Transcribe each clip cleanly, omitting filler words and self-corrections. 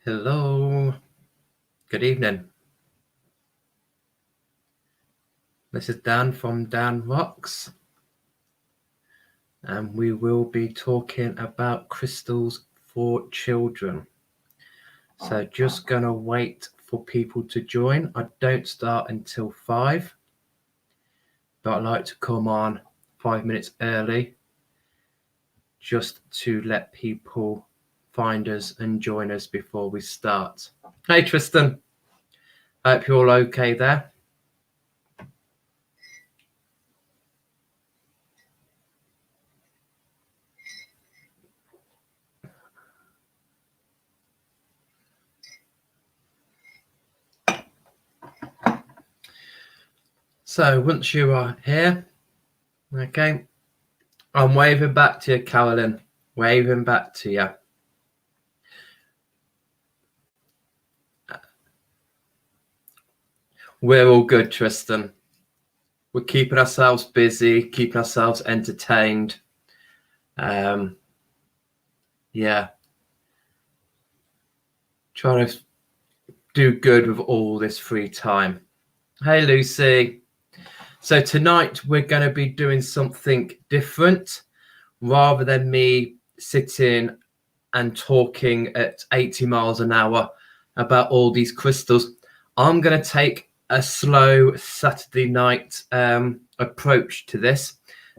Hello, good evening. This is Dan from Dan Rocks, and we will be talking about crystals for children. So just gonna wait for people to join. I don't start until 5, but I like to come on 5 minutes early just to let people find us and join us before we start. Hey Tristan, hope you're all okay there. So once you are here, okay, I'm waving back to you, Carolyn. Waving back to you. We're all good, Tristan. We're keeping ourselves busy, keeping ourselves entertained. Yeah. Trying to do good with all this free time. Hey, Lucy. So tonight we're going to be doing something different. Rather than me sitting and talking at 80 miles an hour about all these crystals, I'm going to take a slow Saturday night approach to this.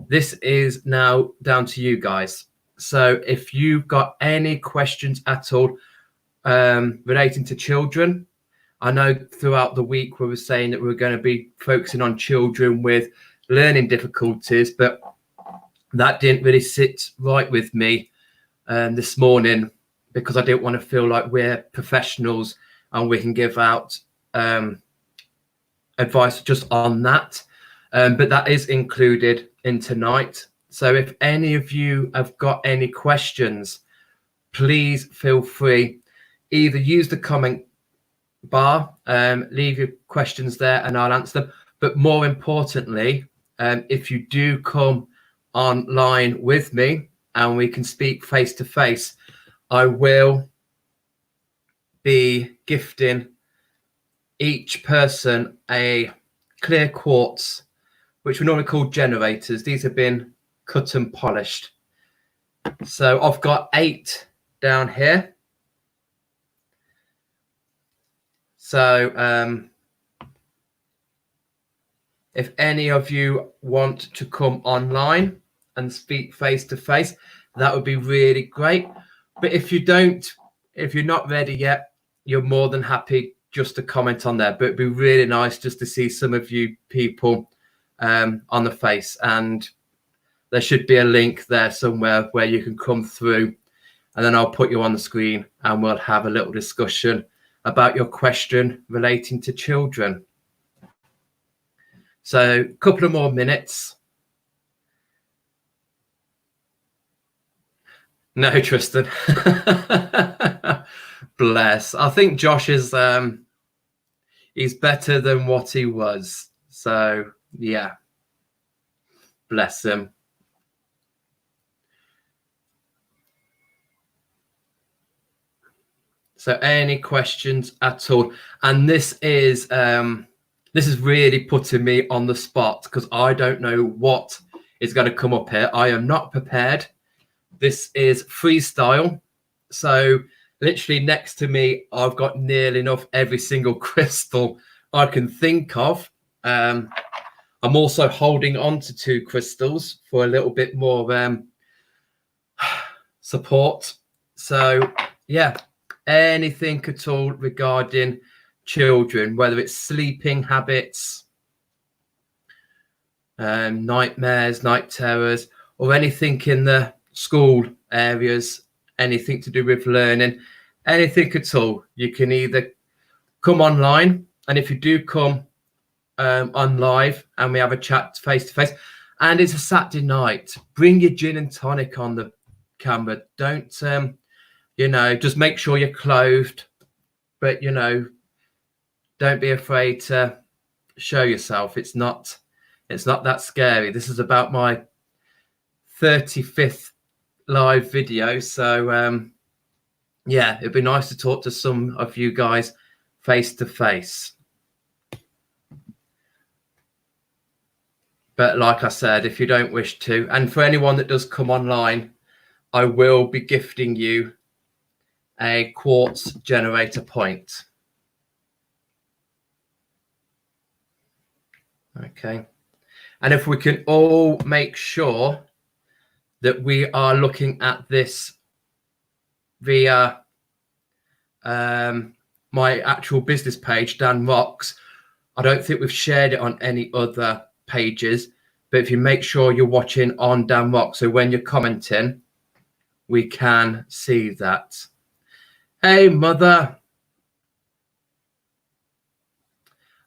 This is now down to you guys. So if you've got any questions at all relating to children, I know throughout the week we were saying that we were going to be focusing on children with learning difficulties, but that didn't really sit right with me this morning because I didn't want to feel like we're professionals and we can give out advice just on that. But that is included in tonight. So if any of you have got any questions, please feel free. Either use the comment bar, leave your questions there and I'll answer them. But more importantly, if you do come online with me and we can speak face to face, I will be gifting each person a clear quartz, which we normally call generators. These have been cut and polished. So I've got 8 down here. So if any of you want to come online and speak face to face, that would be really great. But if you don't, if you're not ready yet, you're more than happy just to comment on there. But it'd be really nice just to see some of you people on the face, and there should be a link there somewhere where you can come through, and then I'll put you on the screen and we'll have a little discussion about your question relating to children. So a couple of more minutes. No, Tristan. Bless. I think Josh is he's better than what he was. So yeah. Bless him. So any questions at all? And this is really putting me on the spot because I don't know what is going to come up here. I am not prepared. This is freestyle. So literally next to me, I've got nearly enough every single crystal I can think of. I'm also holding on to 2 crystals for a little bit more support. So yeah, anything at all regarding children, whether it's sleeping habits, nightmares, night terrors, or anything in the school areas, anything to do with learning, anything at all, you can either come online, and if you do come on live and we have a chat face to face, and it's a Saturday night, bring your gin and tonic on the camera. Don't just make sure you're clothed, but don't be afraid to show yourself. It's not that scary. This is about my 35th live video, so yeah, it'd be nice to talk to some of you guys face to face. But like I said, if you don't wish to, and for anyone that does come online, I will be gifting you a quartz generator point. Okay. And if we can all make sure that we are looking at this via my actual business page, Dan Rocks. I don't think we've shared it on any other pages, but if you make sure you're watching on Dan Rocks, so when you're commenting, we can see that. Hey, mother.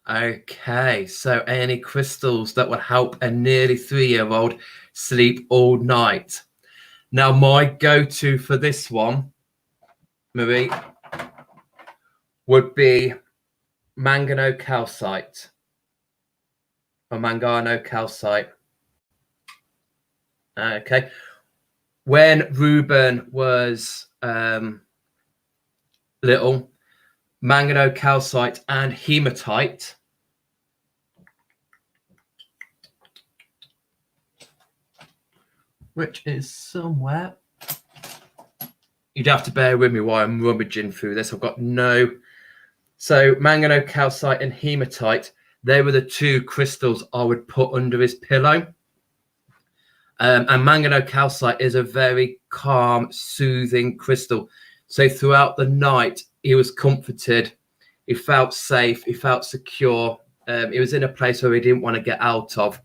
Okay, so any crystals that would help a nearly 3-year-old sleep all night? Now, my go-to for this one, Marie, would be mangano calcite or mangano calcite. Okay. When Ruben was little, mangano calcite and hematite which is somewhere. You'd have to bear with me while I'm rummaging through this. I've got no. So mangano calcite and hematite, they were the two crystals I would put under his pillow. And mangano calcite is a very calm, soothing crystal. So throughout the night, he was comforted. He felt safe. He felt secure. He was in a place where he didn't want to get out of.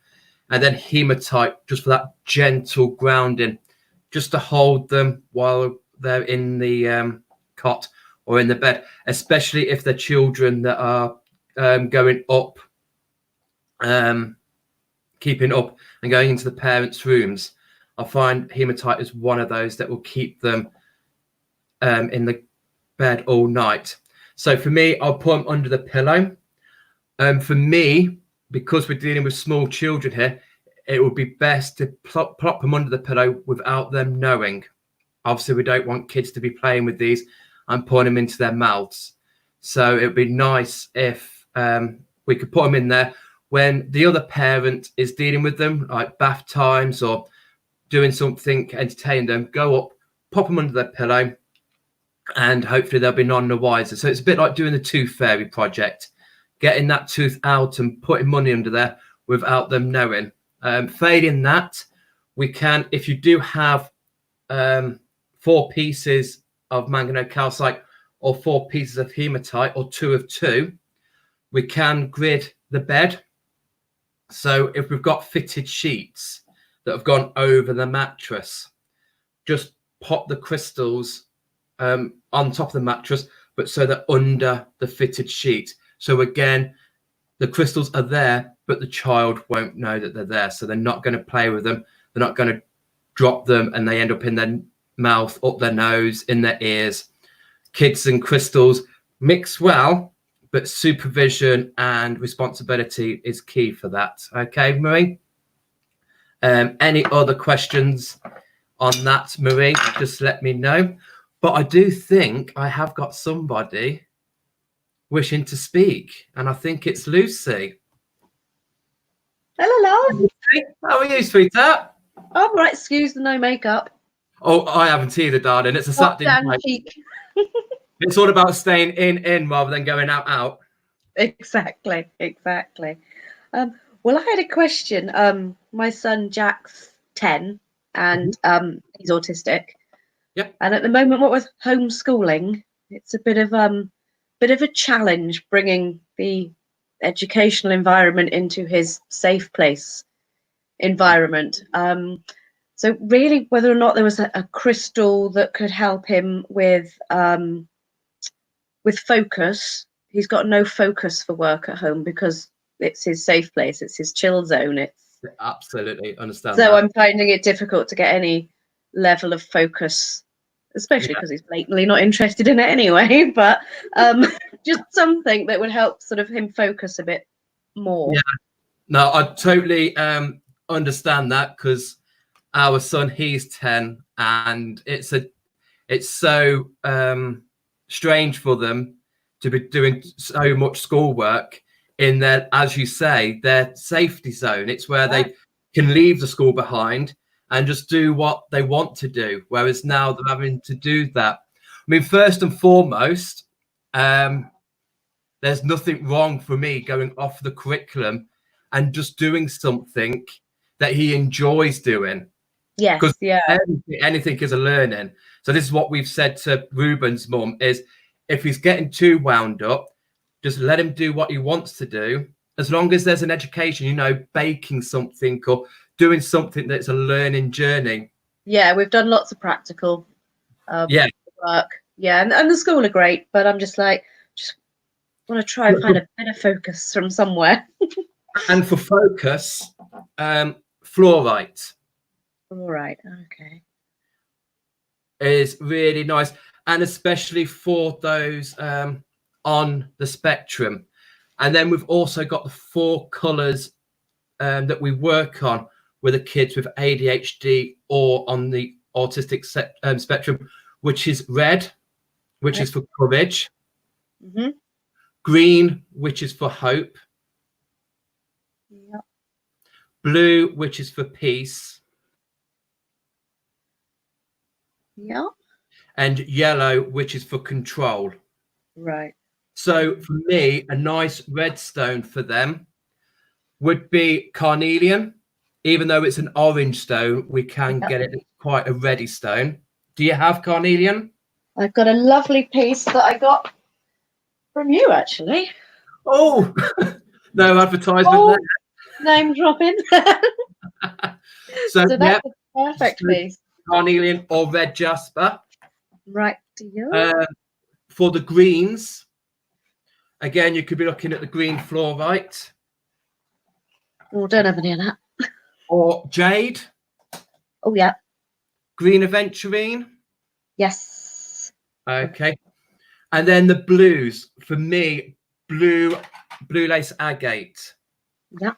And then hematite, just for that gentle grounding, just to hold them while they're in the cot or in the bed, especially if they're children that are going up, keeping up and going into the parents' rooms. I find hematite is one of those that will keep them in the bed all night. So for me, I'll put them under the pillow. For me, because we're dealing with small children here, it would be best to plop them under the pillow without them knowing. Obviously, we don't want kids to be playing with these and putting them into their mouths. So it would be nice if we could put them in there when the other parent is dealing with them, like bath times or doing something, entertain them, go up, pop them under their pillow, and hopefully they'll be none the wiser. So it's a bit like doing the Tooth Fairy project, getting that tooth out and putting money under there without them knowing. Failing that, we can, if you do have 4 pieces of mangano calcite or 4 pieces of hematite or 2 of 2, we can grid the bed. So if we've got fitted sheets that have gone over the mattress, just pop the crystals on top of the mattress, but so they're under the fitted sheet. So again, the crystals are there, but the child won't know that they're there. So they're not going to play with them. They're not going to drop them and they end up in their mouth, up their nose, in their ears. Kids and crystals mix well, but supervision and responsibility is key for that. Okay, Marie? Any other questions on that, Marie? Just let me know. But I do think I have got somebody wishing to speak, and I think it's Lucy. Hello. How are you, sweetheart? I'm right. Excuse the no makeup. Oh, I haven't either, darling. It's a Saturday night. It's all about staying in rather than going out. Exactly. Well, I had a question. My son Jack's 10, and he's autistic. Yep. And at the moment, what with homeschooling, it's a bit of a challenge bringing the educational environment into his safe place environment. So really, whether or not there was a crystal that could help him with focus. He's got no focus for work at home because it's his safe place. It's his chill zone. It's absolutely understand. So that. I'm finding it difficult to get any level of focus, especially because he's blatantly not interested in it anyway. But just something that would help sort of him focus a bit more. Yeah. No, I totally understand that because our son, he's 10, and it's it's so strange for them to be doing so much schoolwork in their, as you say, their safety zone. It's where they can leave the school behind and just do what they want to do. Whereas now they're having to do that. I mean, first and foremost, there's nothing wrong for me going off the curriculum and just doing something that he enjoys doing. Yes, Because yeah. anything is a learning. So this is what we've said to Ruben's mum is, if he's getting too wound up, just let him do what he wants to do. As long as there's an education, you know, baking something or doing something that's a learning journey. Yeah, we've done lots of practical Yeah. work. Yeah, and the school are great, but I'm just like, just want to try and find a better focus from somewhere. And for focus, fluorite. All right, okay. Is really nice, and especially for those on the spectrum. And then we've also got the 4 colors that we work on with the kids with ADHD or on the autistic spectrum, which is red, which is for courage, green, which is for hope, blue, which is for peace, and yellow, which is for control. Right. So for me, a nice red stone for them would be carnelian. Even though it's an orange stone, we can get it quite a reddy stone. Do you have carnelian? I've got a lovely piece that I got from you, actually. Oh, no advertisement there. Name dropping. So that's a perfect piece. Carnelian or red jasper. Right, to you. For the greens, again, you could be looking at the green fluorite. Oh, don't have any of that. Or jade. Oh, yeah. Green aventurine. Yes. Okay. And then the blues, for me, blue lace agate. Yeah.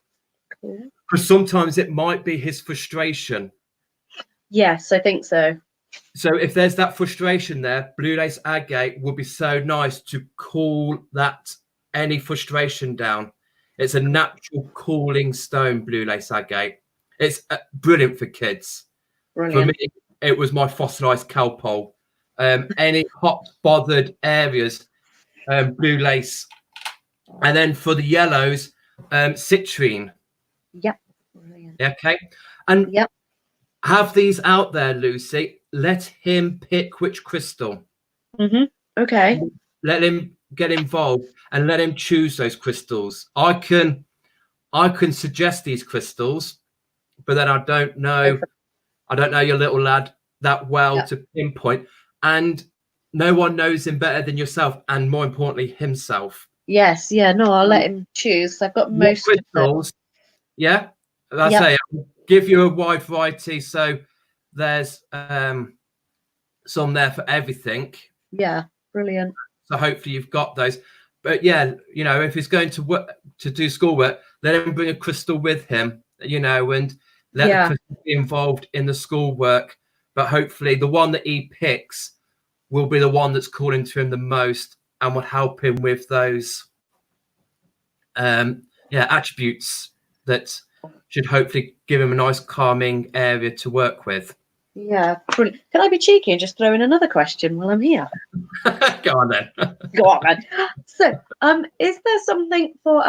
Cool. Because sometimes it might be his frustration. Yes, I think so. So if there's that frustration there, blue lace agate would be so nice to cool that any frustration down. It's a natural cooling stone, blue lace agate. It's brilliant for kids. Brilliant. For me, it was my fossilized calpol. Any hot bothered areas, blue lace. And then for the yellows, citrine. Yep. Brilliant. Okay. And have these out there, Lucy. Let him pick which crystal. Okay. Let him get involved and let him choose those crystals. I can suggest these crystals, but then I don't know your little lad that well to pinpoint, and no one knows him better than yourself, and more importantly, himself. Yes, yeah, no, I'll let him choose. I've got most crystals. Yeah, I say I'll give you a wide variety, so there's some there for everything. Yeah, brilliant. So hopefully you've got those. But yeah, you know, if he's going to work to do schoolwork, let him bring a crystal with him, you know, and let the crystal be involved in the schoolwork. But hopefully the one that he picks will be the one that's calling to him the most and will help him with those attributes that should hopefully give him a nice calming area to work with. Yeah, brilliant. Can I be cheeky and just throw in another question while I'm here? Go on then. Go on then. So, is there something for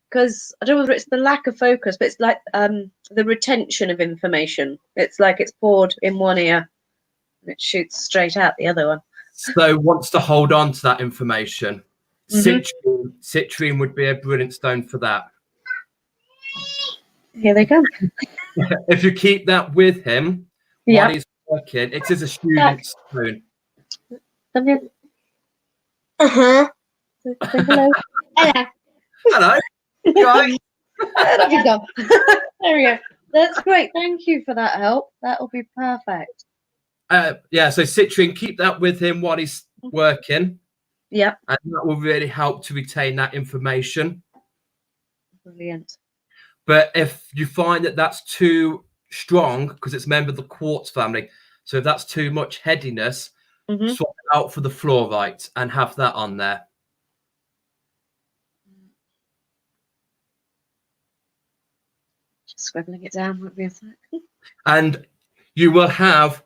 because I don't know whether it's the lack of focus, but it's like the retention of information. It's like it's poured in one ear and it shoots straight out the other one. So wants to hold on to that information. Citrine would be a brilliant stone for that. Here they come. If you keep that with him while he's working, it is a student stone. Come here. Say hello. Hello. Hello. Right. There we go. There we go. That's great. Thank you for that help. That'll be perfect. So citrine, keep that with him while he's working. Yeah. And that will really help to retain that information. Brilliant. But if you find that that's too strong, because it's a member of the quartz family, So if that's too much headiness, Mhm. swap it out for the fluorite and have that on there. Just scribbling it down. Won't be a sec. And you will have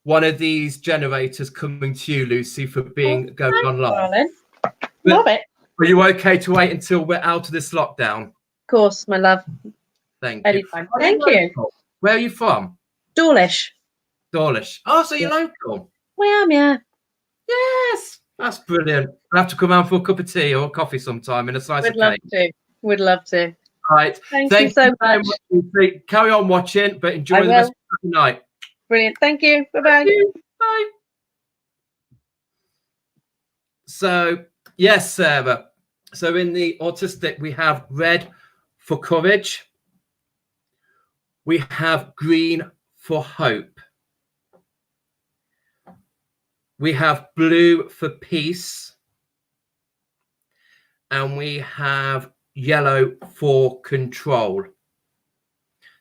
one of these generators coming to you, Lucy, for being going Thanks, online. darling. Love it. Are you okay to wait until we're out of this lockdown? Of course, my love. Thank you. Anytime. Thank you. Where are you from? Dawlish. Dawlish. Oh, so you're Yeah. local. I am, yeah. Yes, that's brilliant. I have to come out for a cup of tea or coffee sometime and a slice Would of love cake. to. Would love to. Right. Thank you so very much. Lucy. Carry on watching, but enjoy I the rest will. of the night. Brilliant. Thank you. Bye-bye. Thank you. Bye. So, yes, Sarah. So in the autistic, we have red for courage. We have green for hope. We have blue for peace. And we have yellow for control.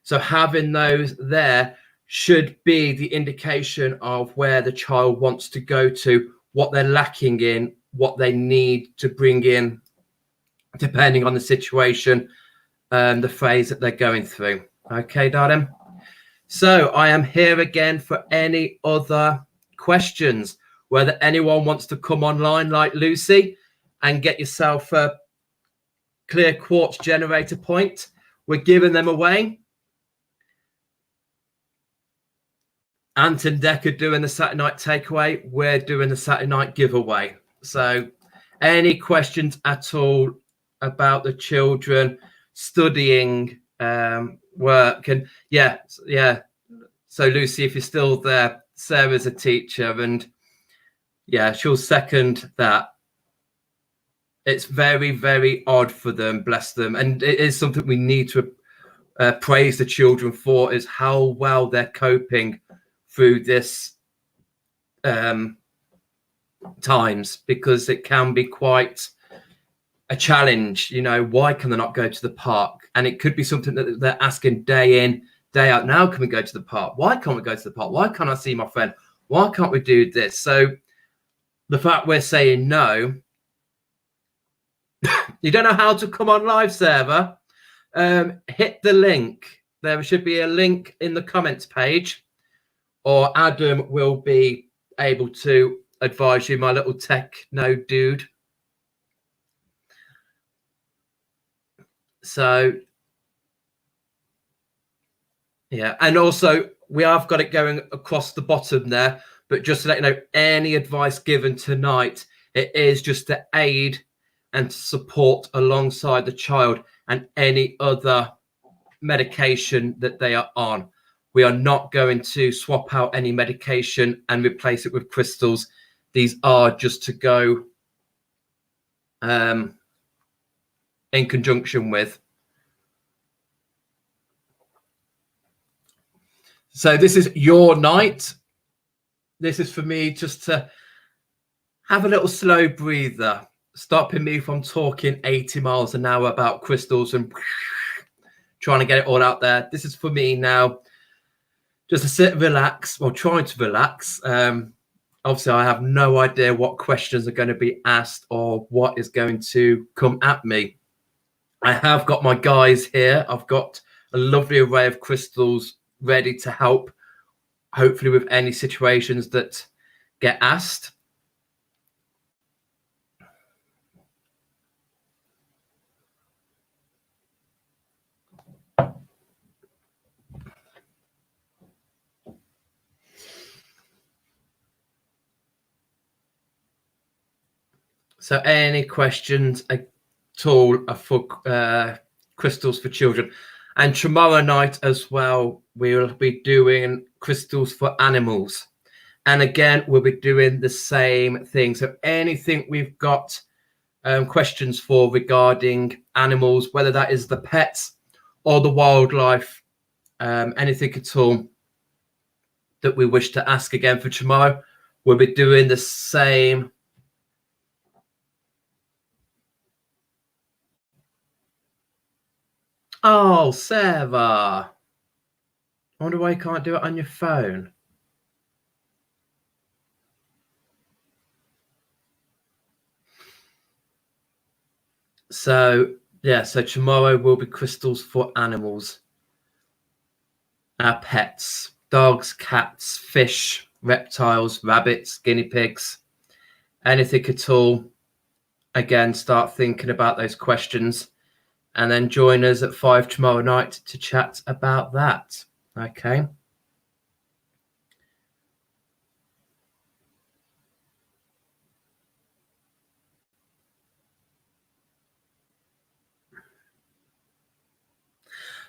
So having those there should be the indication of where the child wants to go to, what they're lacking in, what they need to bring in, depending on the situation, the phase that they're going through. Okay, darling? So I am here again for any other questions, whether anyone wants to come online like Lucy and get yourself a clear quartz generator point. We're giving them away. Ant and Deck are doing the Saturday night takeaway. We're doing the Saturday night giveaway. So any questions at all about the children studying work? And yeah. So Lucy, if you're still there, Sarah's a teacher and yeah, she'll second that. It's very, very odd for them, bless them. And it is something we need to praise the children for, is how well they're coping through this times, because it can be quite a challenge. You know, why can they not go to the park? And it could be something that they're asking day in, day out. Now can we go to the park? Why can't we go to the park? Why can't I see my friend? Why can't we do this? So the fact we're saying no, you don't know how to come on live server, hit the link. There should be a link in the comments page, or Adam will be able to advise you, my little techno dude. So yeah, and also we have got it going across the bottom there, but just to let you know, any advice given tonight, it is just to aid and to support alongside the child and any other medication that they are on. We are not going to swap out any medication and replace it with crystals. These are just to go in conjunction with. So this is your night. This is for me just to have a little slow breather, stopping me from talking 80 miles an hour about crystals and trying to get it all out there. This is for me now, just to sit and relax, well, trying to relax. Obviously, I have no idea what questions are going to be asked or what is going to come at me. I have got my guys here. I've got a lovely array of crystals ready to help, hopefully, with any situations that get asked. So any questions at all for crystals for children? And tomorrow night as well, we will be doing crystals for animals. And again, we'll be doing the same thing. So anything we've got questions for regarding animals, whether that is the pets or the wildlife, anything at all that we wish to ask again for tomorrow, we'll be doing the same. Oh, Sarah. I wonder why you can't do it on your phone. So yeah, so tomorrow will be crystals for animals, our pets, dogs, cats, fish, reptiles, rabbits, guinea pigs, anything at all. Again, start thinking about those questions and then join us at 5 tomorrow night to chat about that. Okay.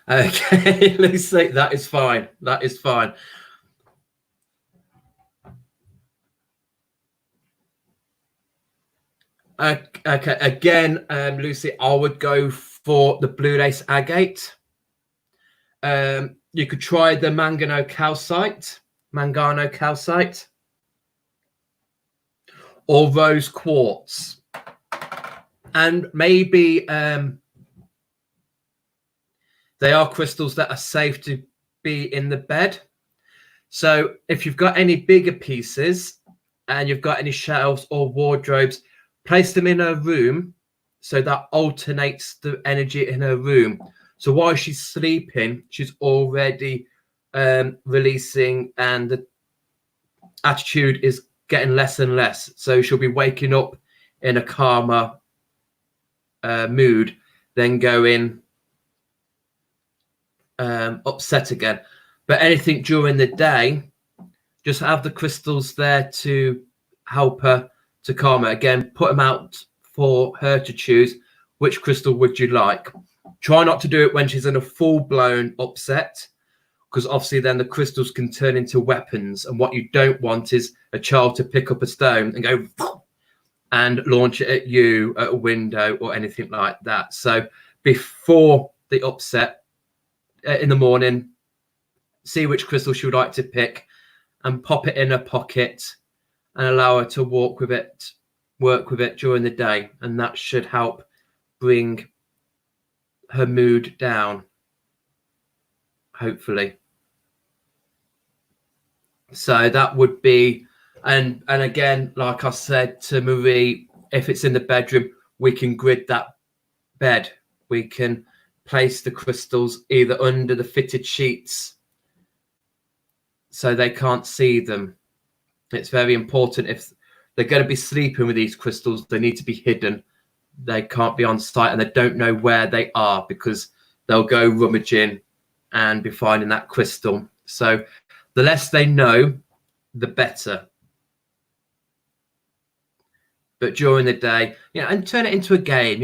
Okay, Lucy, that is fine. That is fine. Okay, again, Lucy, I would go for the blue lace agate. You could try the mangano calcite, or rose quartz, and maybe they are crystals that are safe to be in the bed. So if you've got any bigger pieces and you've got any shelves or wardrobes, place them in her room so that alternates the energy in her room. So while she's sleeping, she's already releasing, and the attitude is getting less and less. So she'll be waking up in a calmer mood, then going upset again. But anything during the day, just have the crystals there to help her to calm her. Again, put them out for her to choose. Which crystal would you like? Try not to do it when she's in a full-blown upset, because obviously then the crystals can turn into weapons. And what you don't want is a child to pick up a stone and go and launch it at you, at a window or anything like that. So before the upset in the morning, see which crystal she would like to pick and pop it in her pocket and allow her to work with it during the day. And that should help bring her mood down, hopefully. So that would be, and again, like I said to Marie, if it's in the bedroom, we can grid that bed. We can place the crystals either under the fitted sheets so they can't see them. It's very important. If they're going to be sleeping with these crystals, they need to be hidden. They can't be on site, and they don't know where they are, because they'll go rummaging and be finding that crystal. So the less they know, the better. But during the day, and turn it into a game,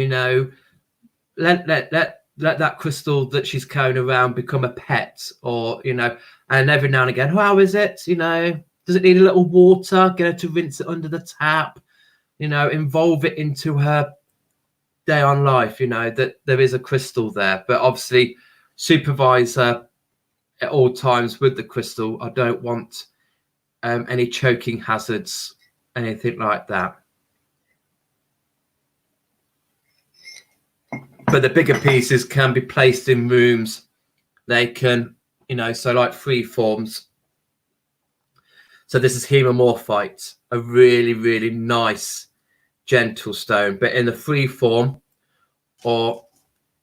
let that crystal that she's carrying around become a pet, or, and every now and again, how is it? Does it need a little water? Get her to rinse it under the tap, involve it into her day on life, that there is a crystal there. But obviously supervise her at all times with the crystal. I don't want any choking hazards, anything like that. But the bigger pieces can be placed in rooms. They can, so like free forms. So this is hemomorphite, a really, really nice, gentle stone. But in the free form or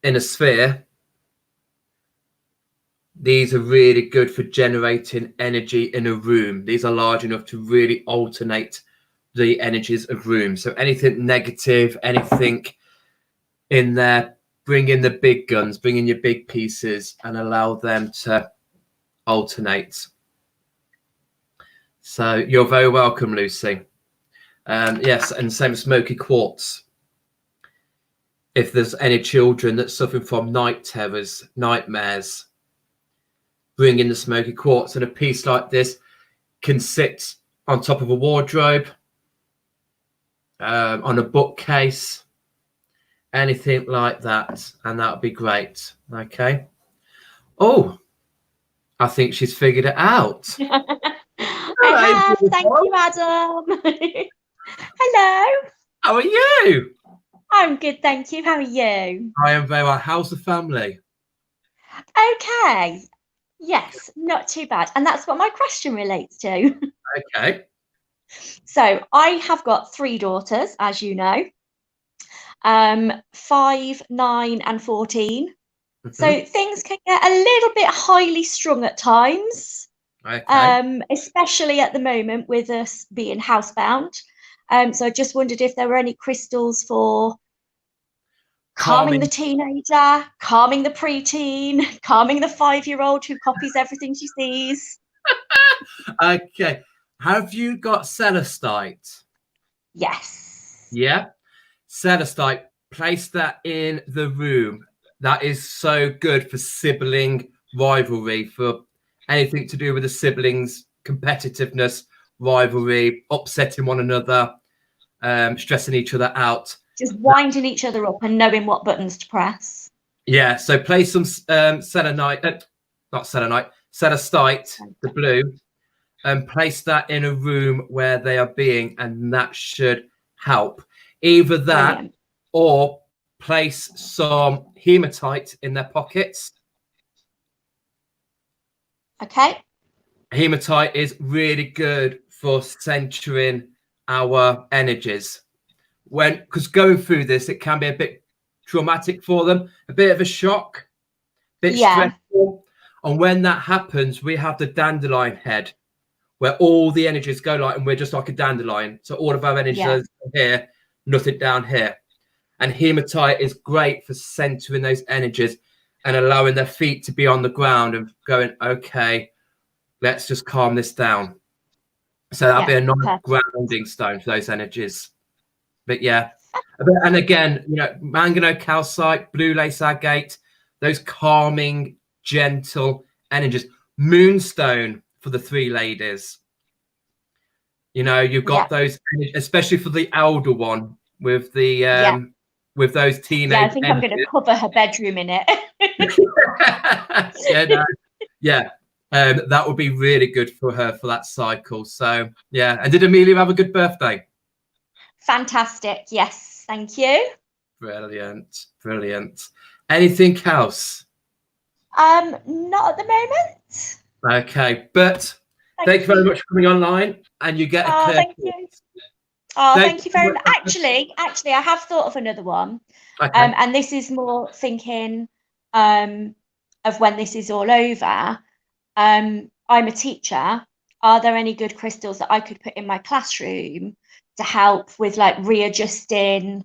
in a sphere, these are really good for generating energy in a room. These are large enough to really alternate the energies of rooms. So anything negative, anything in there, bring in the big guns, bring in your big pieces and allow them to alternate. So you're very welcome, Lucy. Yes, and same smoky quartz. If there's any children that suffer from night terrors, nightmares, bring in the smoky quartz. And a piece like this can sit on top of a wardrobe, on a bookcase, anything like that, and that would be great. Okay. Oh, I think she's figured it out. I have. Thank you, Adam. Hello. How are you? I'm good, thank you. How are you? I am very well. How's the family? Okay. Yes, not too bad. And that's what my question relates to. Okay. So I have got 3 daughters, as you know. 5, 9, and 14. Mhm. So things can get a little bit highly strung at times, Okay. especially at the moment with us being housebound. So I just wondered if there were any crystals for calming the teenager, calming the preteen, calming the 5-year-old who copies everything she sees. Okay. Have you got celestite? Yes. Yeah. Celestite, place that in the room. That is so good for sibling rivalry, for anything to do with the siblings, competitiveness, rivalry, upsetting one another, stressing each other out. Just winding each other up and knowing what buttons to press. Yeah, so place some selenite, not selenite, celestite, the blue, and place that in a room where they are being, and that should help. Either that, Brilliant. or place some hematite in their pockets. Okay. Hematite is really good for centering our energies. Because going through this, it can be a bit traumatic for them, a bit of a shock, a bit stressful. And when that happens, we have the dandelion head, where all the energies go like, and we're just like a dandelion. So all of our energies are here, nothing down here. And hematite is great for centering those energies and allowing their feet to be on the ground and going, okay, let's just calm this down. So that'll be a nice grounding stone for those energies. But yeah, and again, you know, manganese calcite, blue lace agate, those calming, gentle energies. Moonstone for the 3 ladies. You know, you've got those, especially for the elder one with the with those teenage. Yeah, I think I'm going to cover her bedroom in it. That would be really good for her for that cycle. So yeah, and did Amelia have a good birthday? Fantastic. Yes, thank you. Brilliant. Anything else? Not at the moment. Okay, but thank you very much for coming online, and you get a thank you. Thank you very much. Actually, I have thought of another one. Okay. And this is more thinking of when this is all over. I'm a teacher. Are there any good crystals that I could put in my classroom to help with like readjusting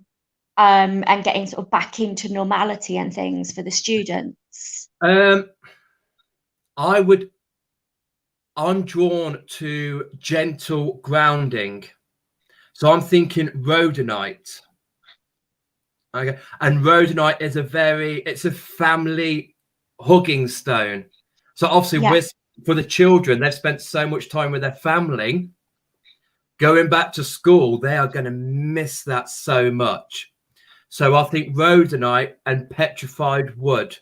and getting sort of back into normality and things for the students? I'm drawn to gentle grounding. So I'm thinking rhodonite. Okay. And rhodonite is it's a family hugging stone. So obviously for the children, they've spent so much time with their family. Going back to school, they are going to miss that so much. So I think rhodonite and petrified wood.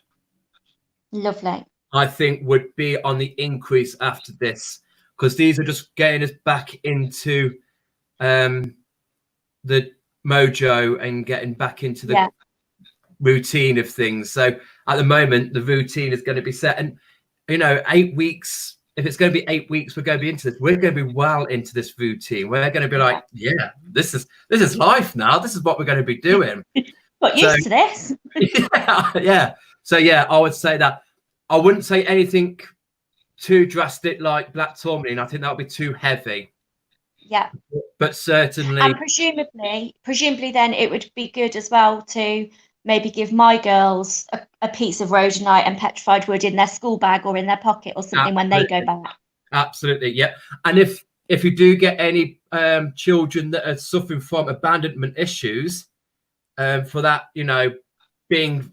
Lovely. I think would be on the increase after this, because these are just getting us back into the mojo and getting back into the routine of things. So at the moment, the routine is going to be set, and you know, 8 weeks. If it's going to be 8 weeks, we're going to be into this. We're going to be well into this routine. We're going to be like, yeah, this is life now. This is what we're going to be doing. Got used to this. Yeah. So yeah, I would say that. I wouldn't say anything too drastic like black tourmaline. I think that would be too heavy. Yeah. But certainly. And presumably then it would be good as well to maybe give my girls a piece of rhodonite and petrified wood in their school bag or in their pocket or something when they go back. Absolutely, yeah. And if you do get any children that are suffering from abandonment issues, for that, you know, being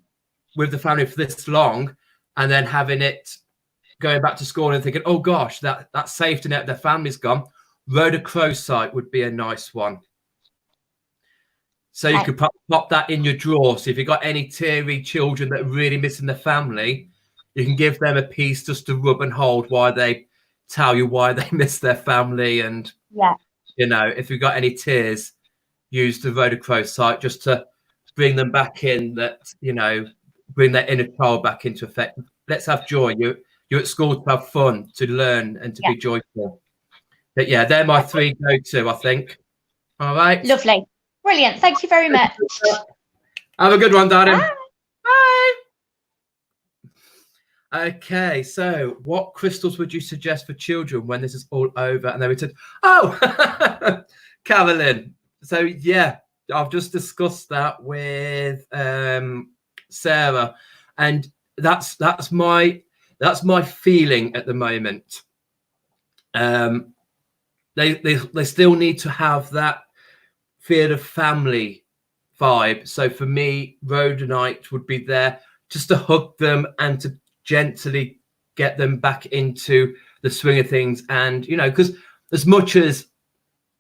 with the family for this long, and then having it going back to school and thinking, oh gosh, that safety net, their family's gone. Rhodochrosite would be a nice one. So you could pop that in your drawer. So if you've got any teary children that are really missing their family, you can give them a piece just to rub and hold while they tell you why they miss their family. And, you know, if you've got any tears, use the rhodochrosite just to bring them back in, that, you know, bring their inner child back into effect. Let's have joy. You're at school to have fun, to learn and to be joyful. But yeah, they're my 3 go-to, I think. All right. Lovely. Brilliant. Thank you very much. Have a good one, darling. Bye. Bye. Okay, so what crystals would you suggest for children when this is all over? And they would say, oh, Carolyn. So yeah, I've just discussed that with Sarah, and that's my feeling at the moment. They still need to have that feel of family vibe. So for me, rhodonite would be there just to hug them and to gently get them back into the swing of things. And because as much as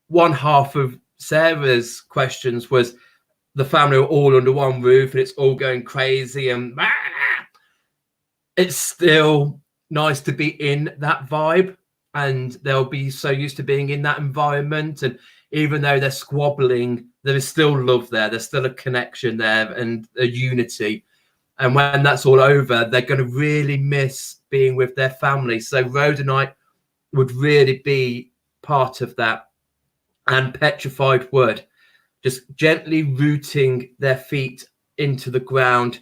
one half of Sarah's questions was the family are all under one roof and it's all going crazy, and it's still nice to be in that vibe, and they'll be so used to being in that environment. And even though they're squabbling, there is still love there. There's still a connection there and a unity. And when that's all over, they're going to really miss being with their family. So rhodonite would really be part of that. And petrified wood, just gently rooting their feet into the ground.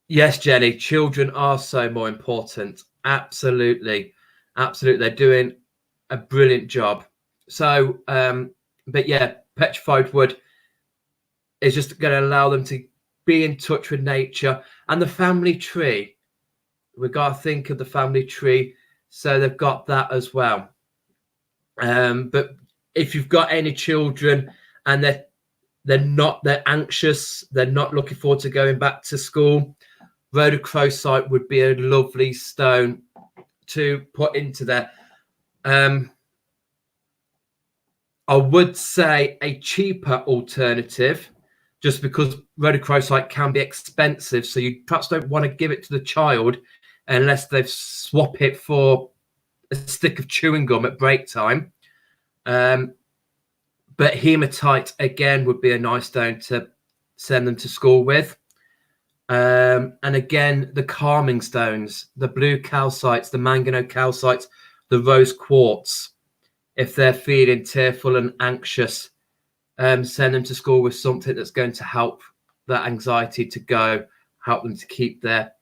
Yes, Jenny, children are so more important. Absolutely. They're doing a brilliant job. So, but yeah, petrified wood is just going to allow them to be in touch with nature. And the family tree, we've got to think of the family tree. So they've got that as well. But if you've got any children and they're anxious, they're not looking forward to going back to school, rhodochrosite would be a lovely stone to put into there. I would say a cheaper alternative, just because rhodochrosite can be expensive, so you perhaps don't want to give it to the child unless they've swap it for a stick of chewing gum at break time. But hematite again would be a nice stone to send them to school with. And again, the calming stones, the blue calcites, the manganese calcites, the rose quartz, if they're feeling tearful and anxious, send them to school with something that's going to help that anxiety to go, help them to keep their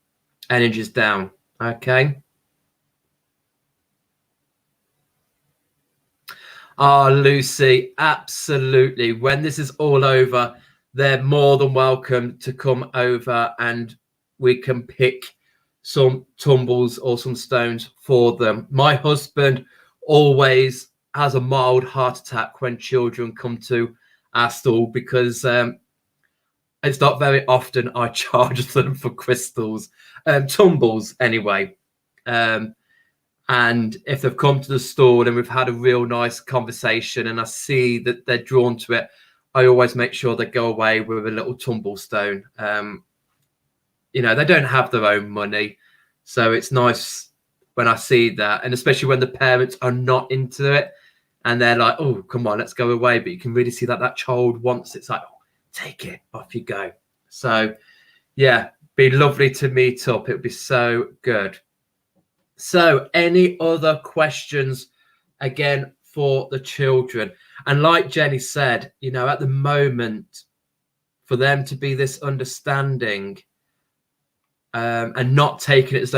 energies down. Okay. Lucy, absolutely. When this is all over, they're more than welcome to come over and we can pick some tumbles or some stones for them. My husband always has a mild heart attack when children come to our stall, because it's not very often I charge them for crystals, tumbles anyway. And if they've come to the store and we've had a real nice conversation and I see that they're drawn to it, I always make sure they go away with a little tumble stone. They don't have their own money, so it's nice when I see that, and especially when the parents are not into it and they're like, oh, come on, let's go away. But you can really see that child wants it. It's like, oh, take it, off you go. So yeah, be lovely to meet up. It would be so good. So any other questions again for the children? And like Jenny said, at the moment, for them to be this understanding and not taking it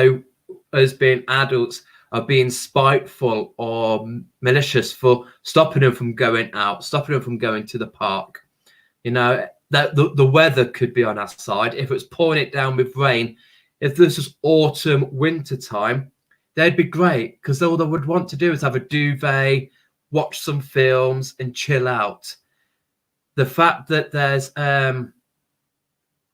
as being adults are being spiteful or malicious for stopping them from going out, stopping them from going to the park. That the weather could be on our side. If it's pouring it down with rain, if this was autumn, winter time, they'd be great, because all they would want to do is have a duvet, watch some films and chill out. The fact that there's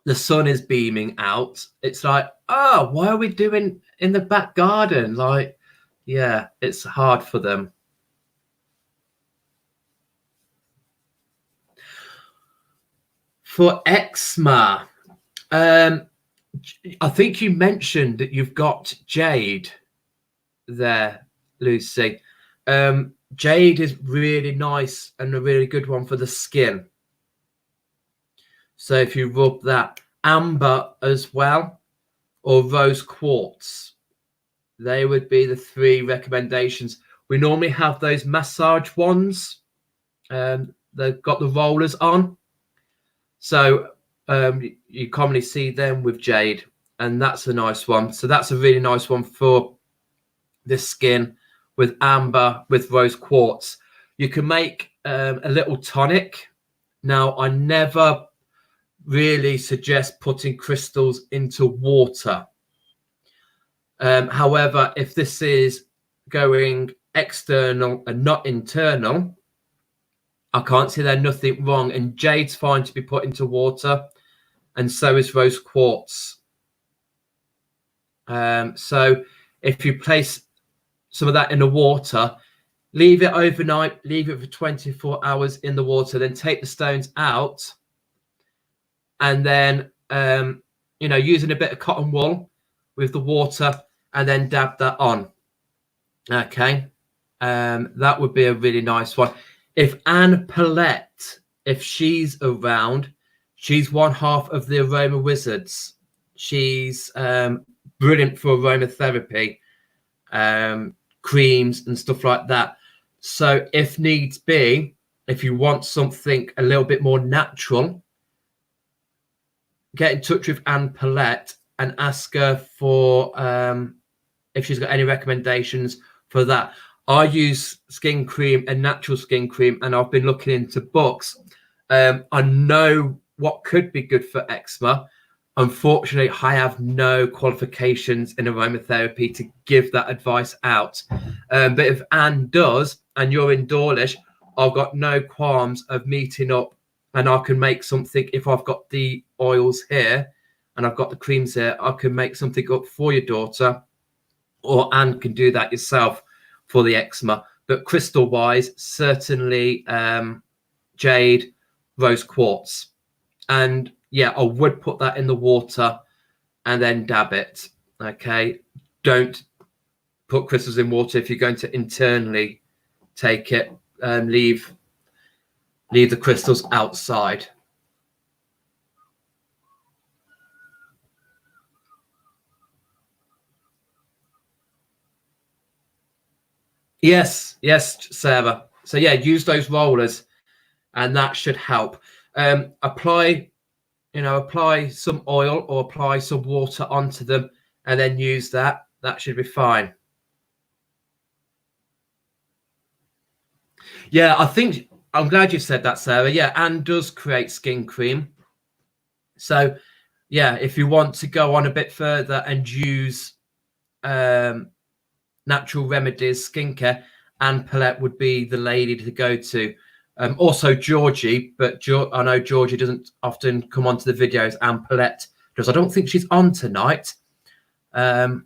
the sun is beaming out, it's like, oh, why are we doing in the back garden? Like, yeah, it's hard for them. For eczema, I think you mentioned that you've got jade there, Lucy. Jade is really nice and a really good one for the skin. So if you rub that, amber as well, or rose quartz, they would be the 3 recommendations. We normally have those massage ones. They've got the rollers on. So you commonly see them with jade, and that's a nice one. So that's a really nice one for the skin, with amber, with rose quartz. You can make a little tonic. Now, I never really suggest putting crystals into water. However, if this is going external and not internal, I can't see there's nothing wrong. And jade's fine to be put into water, and so is rose quartz. So if you place some of that in the water, leave it overnight, leave it for 24 hours in the water, then take the stones out, and then using a bit of cotton wool with the water, and then dab that on. Okay, that would be a really nice one. If Anne Paulette, if she's around, she's one half of the Aroma Wizards. She's brilliant for aromatherapy, creams and stuff like that. So if needs be, if you want something a little bit more natural, get in touch with Anne Paulette and ask her for if she's got any recommendations for that. I use skin cream and natural skin cream, and I've been looking into books. I know what could be good for eczema. Unfortunately, I have no qualifications in aromatherapy to give that advice out. But if Anne does, and you're in Dawlish, I've got no qualms of meeting up, and I can make something. If I've got the oils here and I've got the creams here, I can make something up for your daughter, or Anne can do that yourself for the eczema. But crystal wise, certainly jade, rose quartz. And yeah, I would put that in the water and then dab it. Okay, don't put crystals in water if you're going to internally take it. Leave the crystals outside. Yes, Sarah. So yeah, use those rollers, and that should help. Apply some oil or apply some water onto them, and then use that. That should be fine. Yeah, I'm glad you said that, Sarah. Yeah, Anne does create skin cream. So yeah, if you want to go on a bit further and use natural remedies, skincare, Anne Paulette would be the lady to go to. Also Georgie, but I know Georgie doesn't often come onto the videos. Anne Paulette does. I don't think she's on tonight. Oh,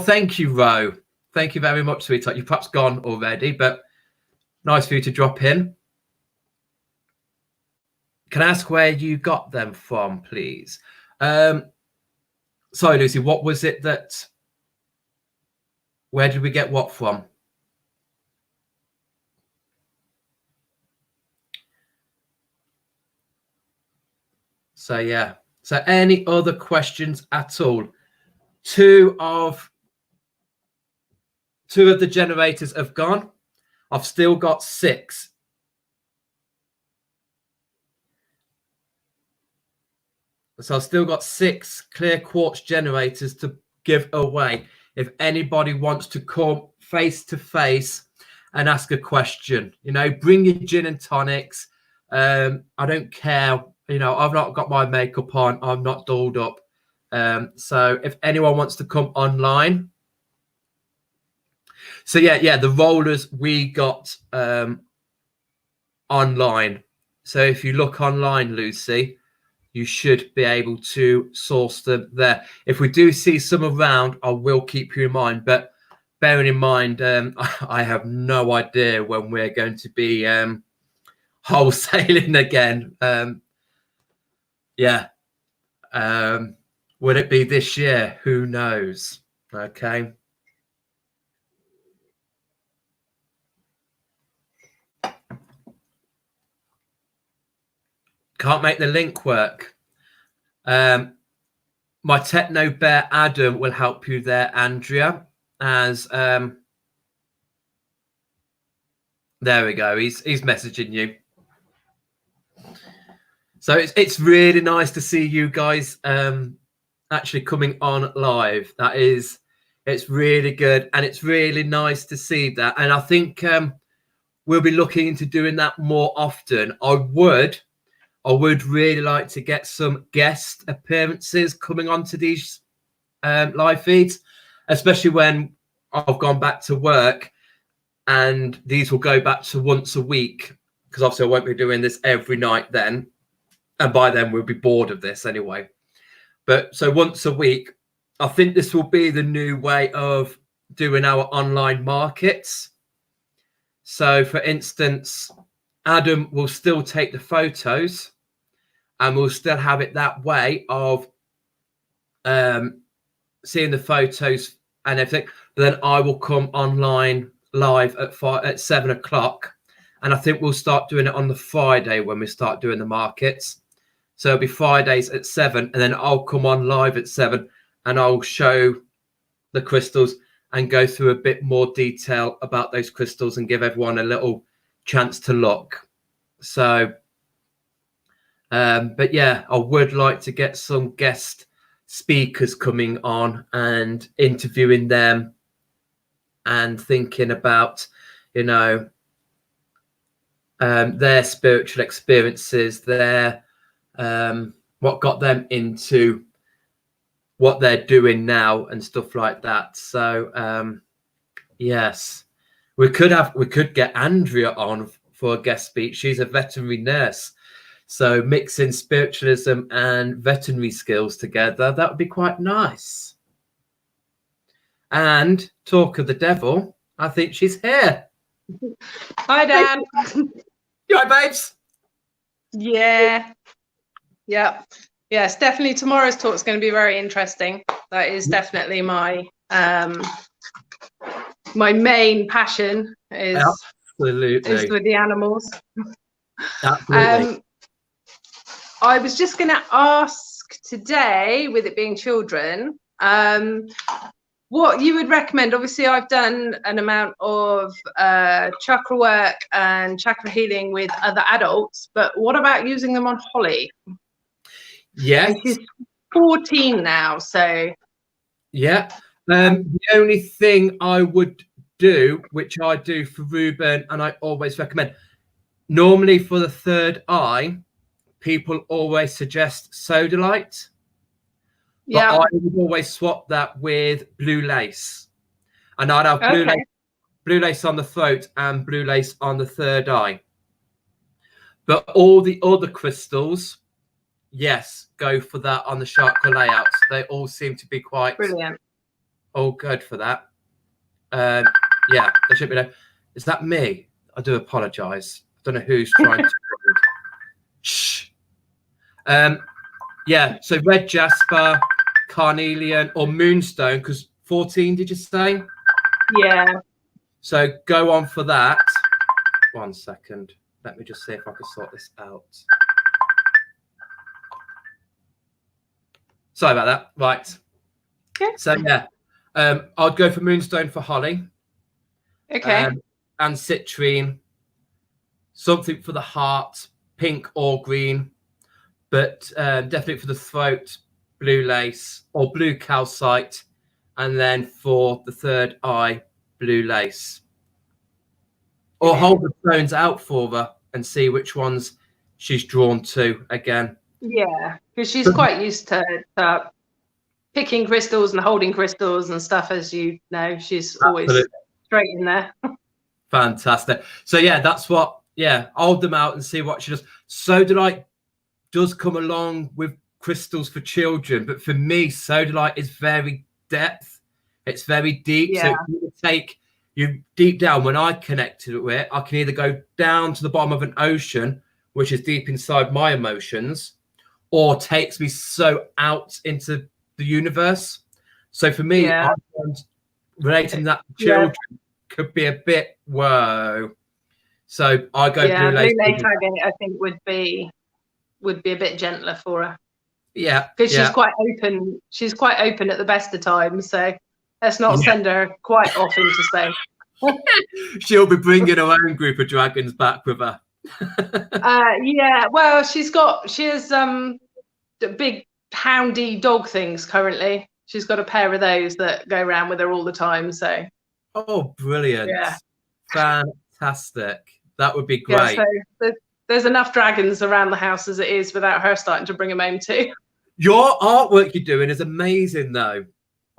thank you, Ro. Thank you very much, sweetheart. You've perhaps gone already, but nice for you to drop in. Can I ask where you got them from, please? Sorry, Lucy, what was it that... Where did we get what from? So, yeah. So, any other questions at all? Two of the generators have gone. I've still got 6. So I've still got 6 clear quartz generators to give away. If anybody wants to come face to face and ask a question, bring your gin and tonics. I don't care. I've not got my makeup on. I'm not dolled up. So if anyone wants to come online. So yeah, the rollers we got online. So if you look online, Lucy, you should be able to source them there. If we do see some around, I will keep you in mind. But bearing in mind, I have no idea when we're going to be wholesaling again. Would it be this year? Who knows? Okay. Can't make the link work. My Techno Bear Adam will help you there, Andrea. As there we go. He's messaging you. So it's really nice to see you guys actually coming on live. It's really good, and it's really nice to see that. And I think we'll be looking into doing that more often. I would really like to get some guest appearances coming onto these live feeds, especially when I've gone back to work, and these will go back to once a week, because obviously I won't be doing this every night then. And by then we'll be bored of this anyway. But so once a week, I think this will be the new way of doing our online markets. So for instance, Adam will still take the photos, and we'll still have it that way of seeing the photos and everything. But then I will come online live at 7 o'clock. And I think we'll start doing it on the Friday when we start doing the markets. So it'll be Fridays at 7, and then I'll come on live at 7, and I'll show the crystals and go through a bit more detail about those crystals and give everyone a little chance to look. So, but yeah, I would like to get some guest speakers coming on and interviewing them and thinking about, you know, their spiritual experiences, what got them into what they're doing now and stuff like that. So yes, we could get Andrea on for a guest speech. She's a veterinary nurse, so mixing spiritualism and veterinary skills together, that would be quite nice. And talk of the devil, I think she's here. Hi, Dan. You all right, babes? Yeah. Yes, definitely tomorrow's talk is going to be very interesting. That is definitely my my main passion is Absolutely. with the animals. Absolutely. I was just going to ask today, with it being children, what you would recommend. Obviously, I've done an amount of chakra work and chakra healing with other adults, but what about using them on Holly? Yes. She's 14 now, so. Yeah. The only thing I would do, which I do for Ruben, and I always recommend, normally for the third eye, people always suggest sodalite. Yeah. But I would always swap that with blue lace. And I'd have blue lace on the throat and blue lace on the third eye. But all the other crystals, yes, go for that on the chakra layouts. They all seem to be quite brilliant. All good for that. Yeah, there should be no. Is that me? I do apologise. I don't know who's trying to. Shh. Yeah, so red jasper, carnelian, or moonstone, because 14, did you say? Yeah. So go on for that. 1 second. Let me just see if I can sort this out. Sorry about that. Right. Okay. So yeah, I'd go for moonstone for Holly. Okay. And citrine. Something for the heart, pink or green. But definitely for the throat, blue lace or blue calcite. And then for the third eye, blue lace. Or hold the stones out for her and see which ones she's drawn to again. Yeah, because she's quite used to picking crystals and holding crystals and stuff, as you know. She's always straight in there. Fantastic. So yeah, that's what, yeah, hold them out and see what she does. Sodalite does come along with crystals for children, but for me, sodalite is very depth. It's very deep. Yeah. So if you take you deep down, when I connected with it, I can either go down to the bottom of an ocean, which is deep inside my emotions, or takes me so out into the universe. So for me, I find relating that to children could be a bit whoa. So I go blue lace. Blue lace, I think would be a bit gentler for her. Yeah, because she's quite open. She's quite open at the best of times. So let's not send her quite off into space. She'll be bringing her own group of dragons back with her. Yeah, well, she has big houndy dog things currently. She's got a pair of those that go around with her all the time. So Oh, brilliant. Yeah. Fantastic. That would be yeah, great. so there's enough dragons around the house as it is without her starting to bring them home too. Your artwork you're doing is amazing, though.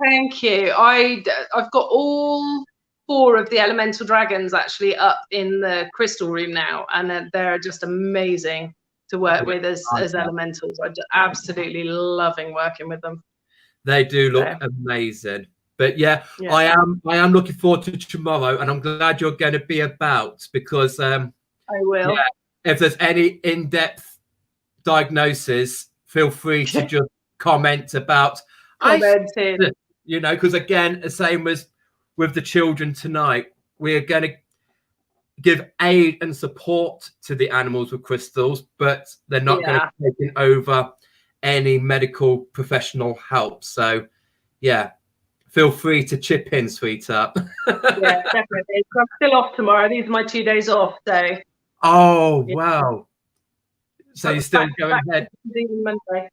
Thank you. I've got all 4 of the elemental dragons actually up in the crystal room now, and they're just amazing to work with as elementals. I'm just absolutely loving working with them. They do look So. amazing. But yeah, Yeah. I am looking forward to tomorrow, and I'm glad you're going to be about, because I will. yeah, if there's any in-depth diagnosis, feel free to just comment about. You know, because again, the same as with the children tonight, we're going to give aid and support to the animals with crystals, but they're not going to be taking over any medical professional help. So yeah, feel free to chip in, sweetheart. Yeah, definitely. I'm still off tomorrow. These are my 2 days off. So. Oh wow! So you're still going ahead? Monday.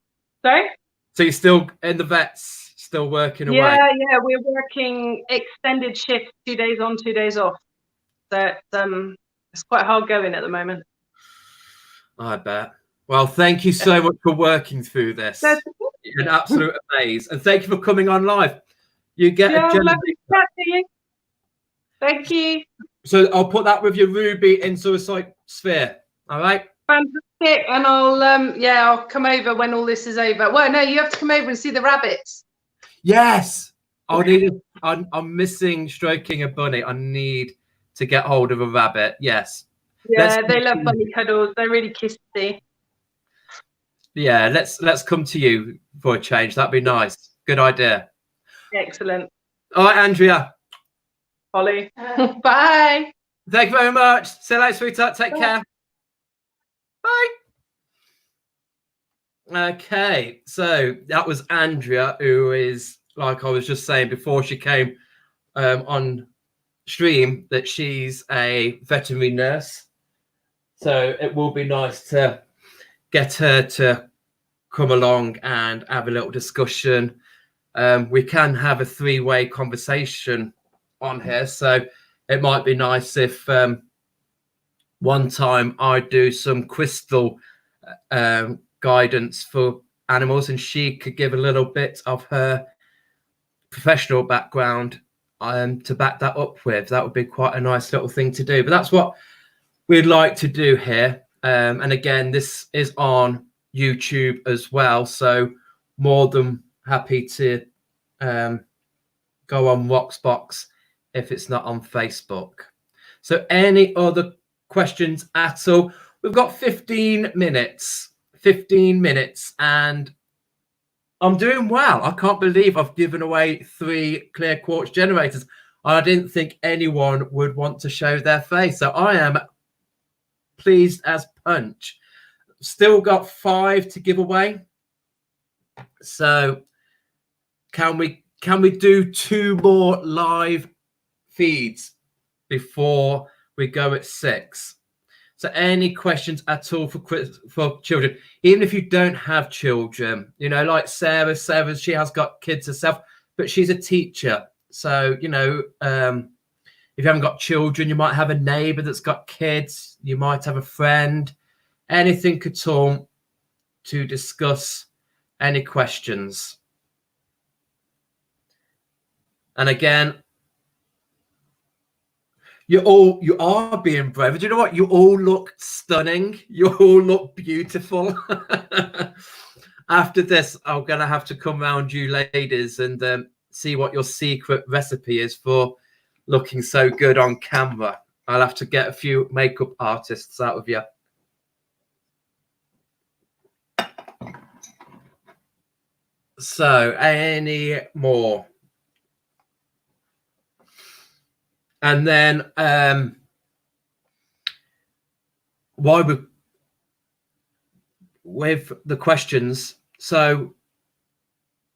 Sorry. So you're still in the vets, still working away? Yeah, we're working extended shifts, 2 days on, 2 days off. So it's quite hard going at the moment. I bet. Well, thank you so much for working through this. You're an absolute amaze, and thank you for coming on live. You get a lovely to chat to you. Thank you. So I'll put that with your ruby in Suicide Sphere. All right. Fantastic. And I'll come over when all this is over. Well, no, you have to come over and see the rabbits. Yes. I'm missing stroking a bunny. I need to get hold of a rabbit. Yes. Yeah, they love bunny cuddles. They're really kissy. Yeah, let's come to you for a change. That'd be nice. Good idea. Excellent. All right, Andrea. Holly. Bye. Thank you very much. See you later, sweetheart. Take care. Bye. Okay, so that was Andrea, who is, like I was just saying before she came on stream, that she's a veterinary nurse. So it will be nice to get her to come along and have a little discussion. We can have a 3-way conversation on here, so it might be nice if one time I do some crystal guidance for animals, and she could give a little bit of her professional background to back that up with. That would be quite a nice little thing to do. But that's what we'd like to do here. And again, this is on YouTube as well, so more than happy to go on Roxbox if it's not on Facebook. So any other questions at all? We've got 15 minutes, and I'm doing well. I can't believe I've given away 3 clear quartz generators. I didn't think anyone would want to show their face, so I am pleased as punch. Still got 5 to give away. So can we do 2 more live feeds before we go at 6? So any questions at all for children, even if you don't have children, you know, like Sarah, she has got kids herself, but she's a teacher. So, you know, if you haven't got children, you might have a neighbor that's got kids. You might have a friend, anything at all to discuss. Any questions? And again, you are being brave. Do you know what? You all look stunning. You all look beautiful. After this, I'm gonna have to come round you ladies and see what your secret recipe is for looking so good on camera. I'll have to get a few makeup artists out of you. So, any more? And then why with the questions. So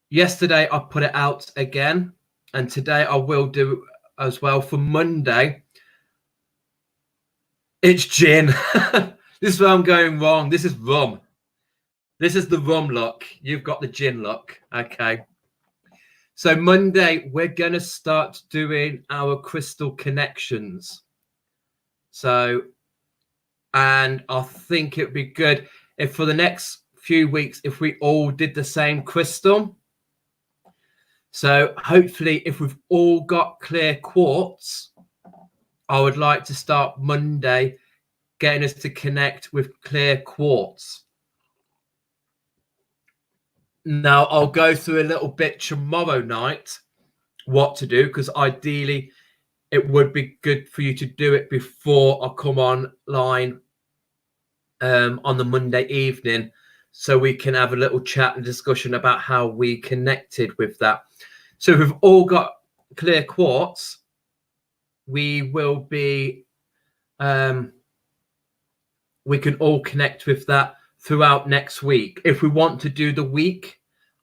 yesterday I put it out again, and today I will do as well for Monday. It's gin. This is where I'm going wrong. This is rum. This is the rum look. You've got the gin look. Okay. So Monday, we're going to start doing our crystal connections. So, and I think it'd be good if for the next few weeks, if we all did the same crystal. So hopefully if we've all got clear quartz, I would like to start Monday getting us to connect with clear quartz. Now I'll go through a little bit tomorrow night what to do, because ideally it would be good for you to do it before I come online on the Monday evening, so we can have a little chat and discussion about how we connected with that. So if we've all got clear quartz, we will be we can all connect with that throughout next week. If we want to do the week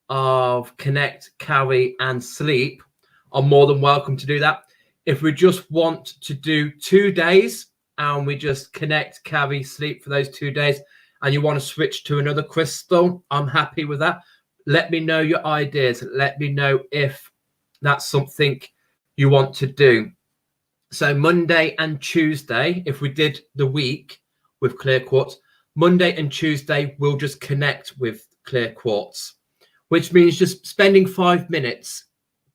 of connect, carry and sleep, I'm more than welcome to do that. If we just want to do 2 days and we just connect, carry, sleep for those 2 days, and you want to switch to another crystal, I'm happy with that. Let me know your ideas. Let me know if that's something you want to do. So Monday and Tuesday, if we did the week with clear quartz, Monday and Tuesday, we'll just connect with clear quartz, which means just spending 5 minutes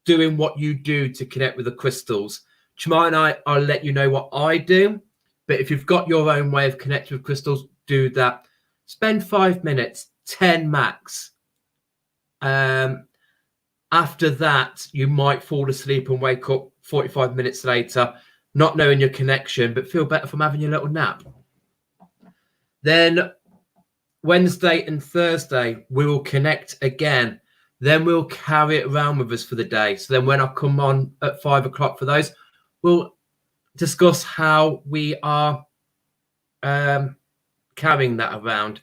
doing what you do to connect with the crystals. Tomorrow night, I'll let you know what I do. But if you've got your own way of connecting with crystals, do that. Spend 5 minutes, 10 max. After that, you might fall asleep and wake up 45 minutes later, not knowing your connection, but feel better from having your little nap. Then Wednesday and Thursday, we will connect again. Then we'll carry it around with us for the day. So then when I come on at 5 o'clock for those, we'll discuss how we are carrying that around.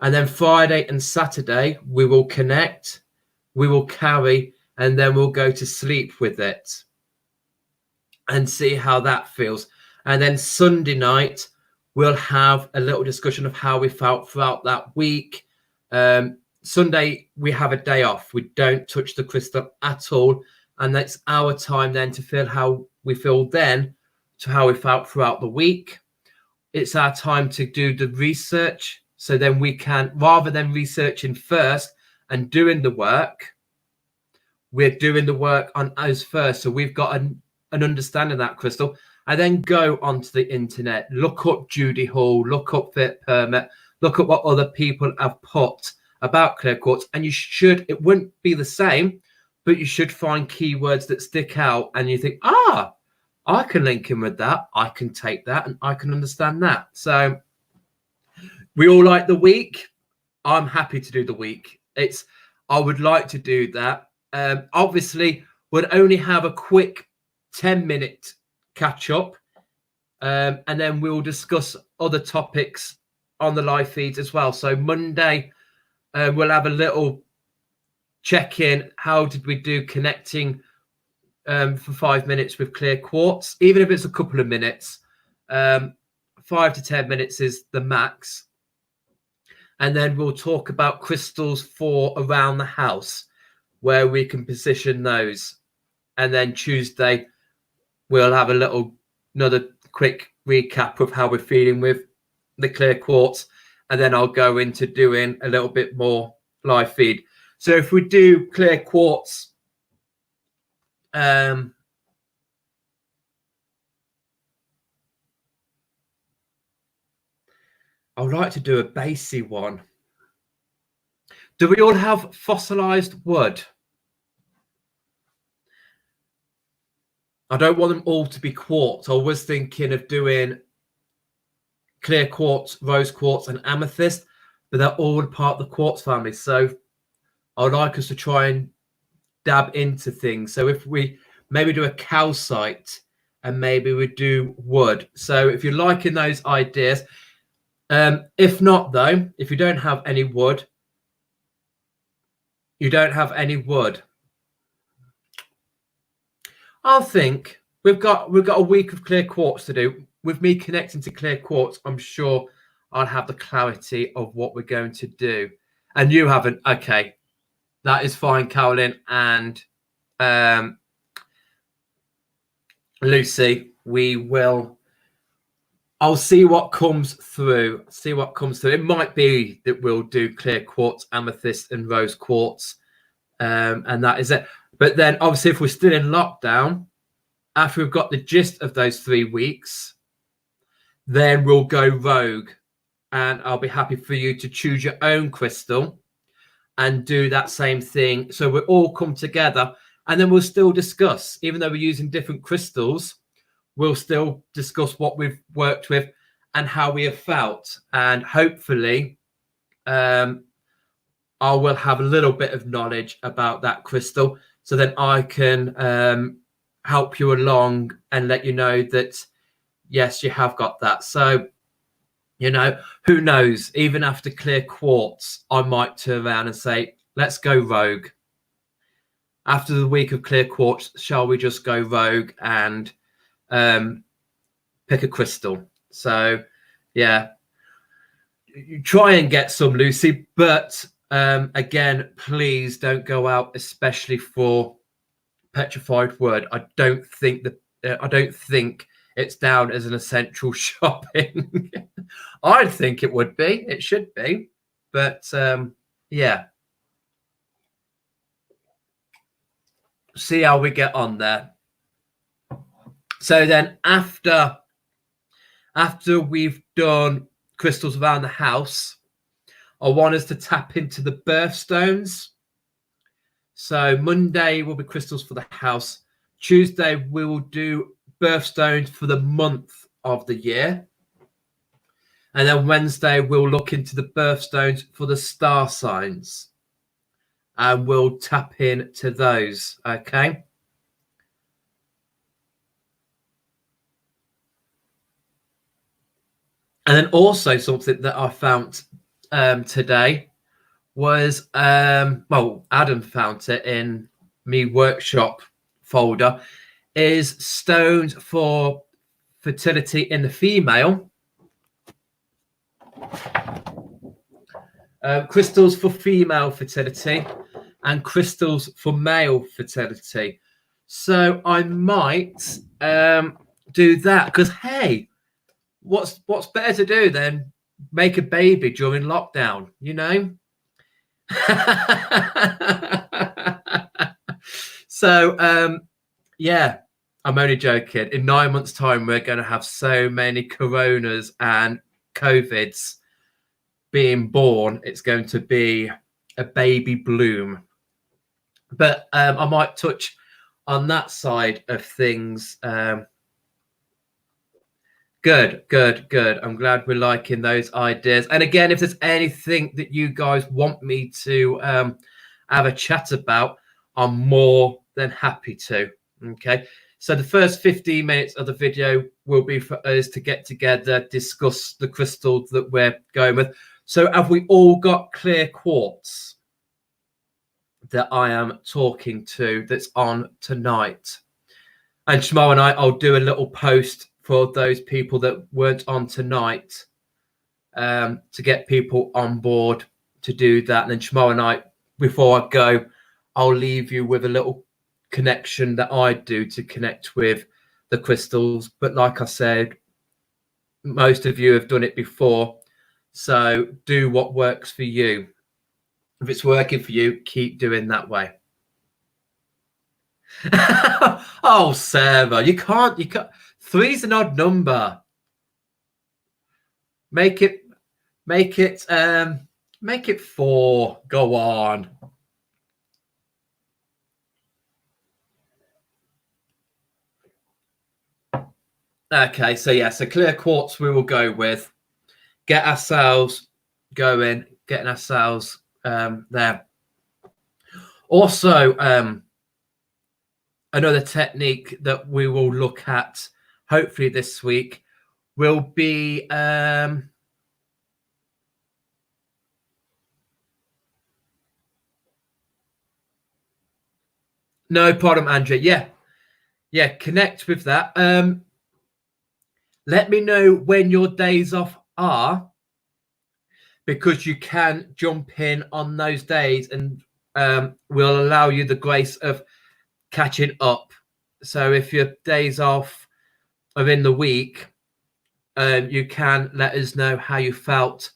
And then Friday and Saturday, we will connect, we will carry, and then we'll go to sleep with it and see how that feels. And then Sunday night, we'll have a little discussion of how we felt throughout that week. Sunday, we have a day off. We don't touch the crystal at all. And that's our time then to feel how we feel then to how we felt throughout the week. It's our time to do the research. So then we can, rather than researching first and doing the work, we're doing the work on us first. So we've got an understanding of that crystal. I then go onto the internet, look up Judy Hall, look up Fit Permit, look at what other people have put about clear quartz. And you should, it wouldn't be the same, but you should find keywords that stick out and you think, I can link in with that. I can take that and I can understand that. So we all like the week. I'm happy to do the week. I would like to do that. Obviously, we'll only have a quick 10-minute catch up. And then we'll discuss other topics on the live feeds as well. So Monday, we'll have a little check-in. How did we do connecting for 5 minutes with clear quartz? Even if it's a couple of minutes, 5 to 10 minutes is the max. And then we'll talk about crystals for around the house, where we can position those. And then Tuesday, we'll have another quick recap of how we're feeling with the clear quartz. And then I'll go into doing a little bit more live feed. So if we do clear quartz, I would like to do a basey one. Do we all have fossilized wood? I don't want them all to be quartz. I was thinking of doing clear quartz, rose quartz, and amethyst, but they're all part of the quartz family. So I would like us to try and dab into things. So if we maybe do a calcite and maybe we do wood. So if you're liking those ideas, if not though, if you don't have any wood, I think we've got a week of clear quartz to do. with me connecting to clear quartz, I'm sure I'll have the clarity of what we're going to do. And you haven't. Okay, that is fine, Carolyn and Lucy. We will. I'll see what comes through. See what comes through. It might be that we'll do clear quartz, amethyst, and rose quartz, and that is it. But then, obviously, if we're still in lockdown, after we've got the gist of those 3 weeks, then we'll go rogue, and I'll be happy for you to choose your own crystal and do that same thing. So we'll all come together, and then we'll still discuss, even though we're using different crystals. We'll still discuss what we've worked with and how we have felt. And hopefully, I will have a little bit of knowledge about that crystal. So then I can help you along and let you know that, yes, you have got that. So, you know, who knows? Even after clear quartz, I might turn around and say, let's go rogue. After the week of clear quartz, shall we just go rogue and pick a crystal? So yeah, you try and get some, Lucy, but again, please don't go out, especially for petrified wood. I don't think it's down as an essential shopping. I think it would be, it should be, but yeah, see how we get on there. So then after we've done crystals around the house, I want us to tap into the birthstones. So Monday will be crystals for the house. Tuesday we will do birthstones for the month of the year. And then Wednesday we'll look into the birthstones for the star signs. And we'll tap into those, okay? And then also something that I found today was, well, Adam found it in me workshop folder, is stones for fertility in the female, crystals for female fertility, and crystals for male fertility. So I might do that because, hey, what's better to do than make a baby during lockdown, you know? So yeah, I'm only joking. In 9 months' time, we're going to have so many coronas and COVIDs being born. It's going to be a baby bloom. But I might touch on that side of things. Good. I'm glad we're liking those ideas. And again, if there's anything that you guys want me to have a chat about, I'm more than happy to. Okay. So the first 15 minutes of the video will be for us to get together, discuss the crystal that we're going with. So have we all got clear quartz that I am talking to that's on tonight? And tomorrow night, I'll do a little post for those people that weren't on tonight to get people on board to do that. And then tomorrow night, before I go, I'll leave you with a little connection that I do to connect with the crystals. But like I said, most of you have done it before. So do what works for you. If it's working for you, keep doing that way. Oh, Sarah, you can't. Three's an odd number. Make it 4. Go on. Okay, so yeah, so clear quartz we will go with. Get ourselves going, getting ourselves there. Also, another technique that we will look at hopefully this week will be no problem, Andrea. Yeah, connect with that. let me know when your days off are, because you can jump in on those days, and we'll allow you the grace of catching up. So if your days off are in the week, you can let us know how you felt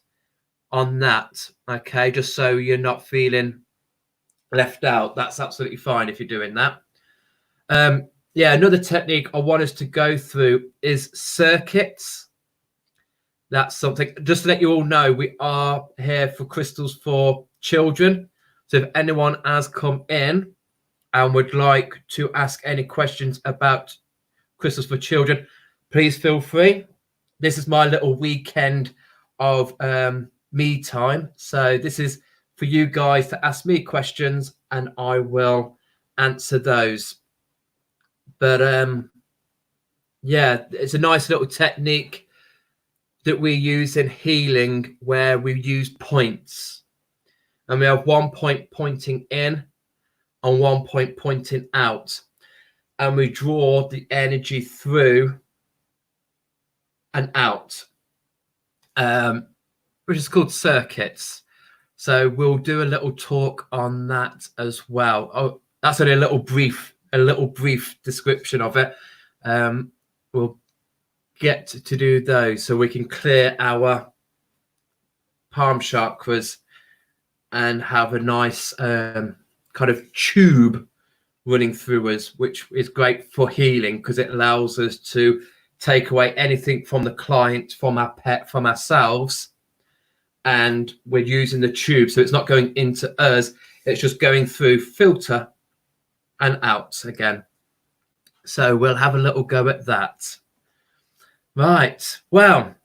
on that. Okay, just so you're not feeling left out. That's absolutely fine if you're doing that. Yeah, another technique I want us to go through is circuits. That's something, just to let you all know, we are here for Crystals for Children. So if anyone has come in and would like to ask any questions about Crystals for Children, please feel free. This is my little weekend of me time. So this is for you guys to ask me questions and I will answer those. But yeah, it's a nice little technique that we use in healing, where we use points, and we have 1 point pointing in and 1 point pointing out, and we draw the energy through and out, which is called circuits. So we'll do a little talk on that as well. Oh, that's only a little brief description of it. We'll get to do those so we can clear our palm chakras and have a nice kind of tube running through us, which is great for healing because it allows us to take away anything from the client, from our pet, from ourselves, and we're using the tube, so it's not going into us, it's just going through filter and out again. So we'll have a little go at that. Right, well,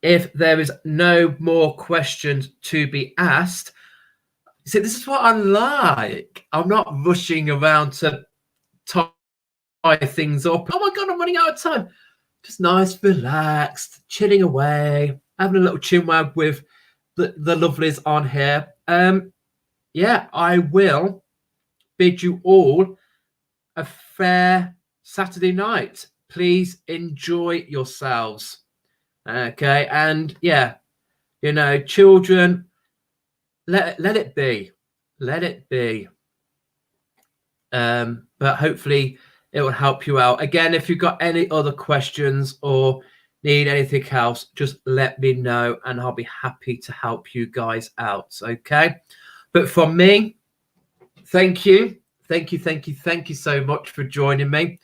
if there is no more questions to be asked, see, this is what I like. I'm not rushing around to tie things up. Oh my God, I'm running out of time. Just nice, relaxed, chilling away, having a little chinwag with the lovelies on here. Yeah, I will bid you all a fair Saturday night. Please enjoy yourselves. Okay, and yeah, you know, children, let it be. Let it be. But hopefully it will help you out. Again, if you've got any other questions or need anything else, just let me know and I'll be happy to help you guys out. Okay, but from me, thank you so much for joining me.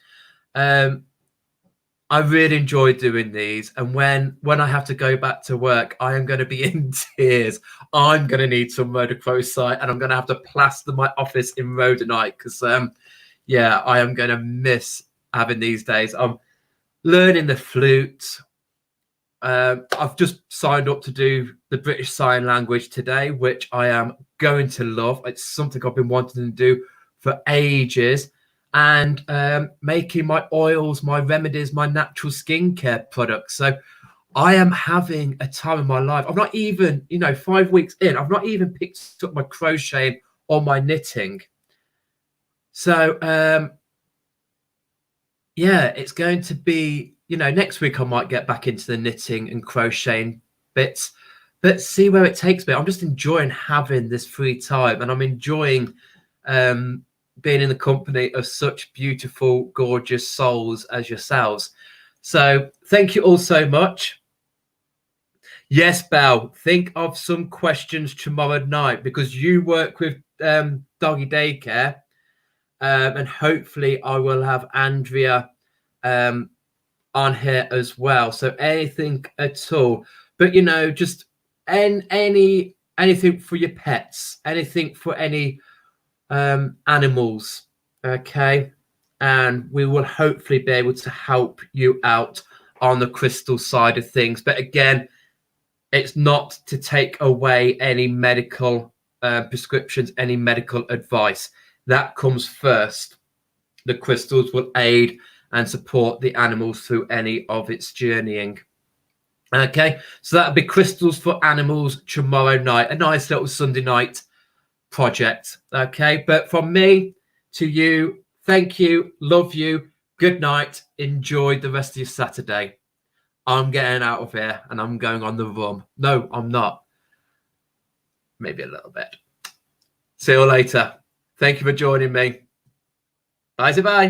I really enjoy doing these, and when I have to go back to work, I am going to be in tears. I'm going to need some rhodochrosite, and I'm going to have to plaster my office in rhodonite because yeah, I am going to miss having these days. I'm learning the flute. I've just signed up to do the British Sign Language today, which I am going to love. It's something I've been wanting to do for ages. And making my oils, my remedies, my natural skincare products. So I am having a time of my life. I'm not even, 5 weeks in, I've not even picked up my crocheting or my knitting. So yeah, it's going to be, next week I might get back into the knitting and crocheting bits, but see where it takes me. I'm just enjoying having this free time, and I'm enjoying being in the company of such beautiful, gorgeous souls as yourselves. So thank you all so much. Yes, Belle, think of some questions tomorrow night because you work with doggy daycare, and hopefully I will have Andrea on here as well. So anything at all, but just anything for your pets, anything for any animals, okay, and we will hopefully be able to help you out on the crystal side of things. But again, it's not to take away any medical prescriptions, any medical advice. That comes first. The crystals will aid and support the animals through any of its journeying. Okay, so that'll be Crystals for Animals tomorrow night, a nice little Sunday night project. Okay, but from me to you, thank you, love you, Good night. Enjoy the rest of your Saturday. I'm getting out of here and I'm going on the run. No, I'm not. Maybe a little bit. See you later. Thank you for joining me. Bye-bye.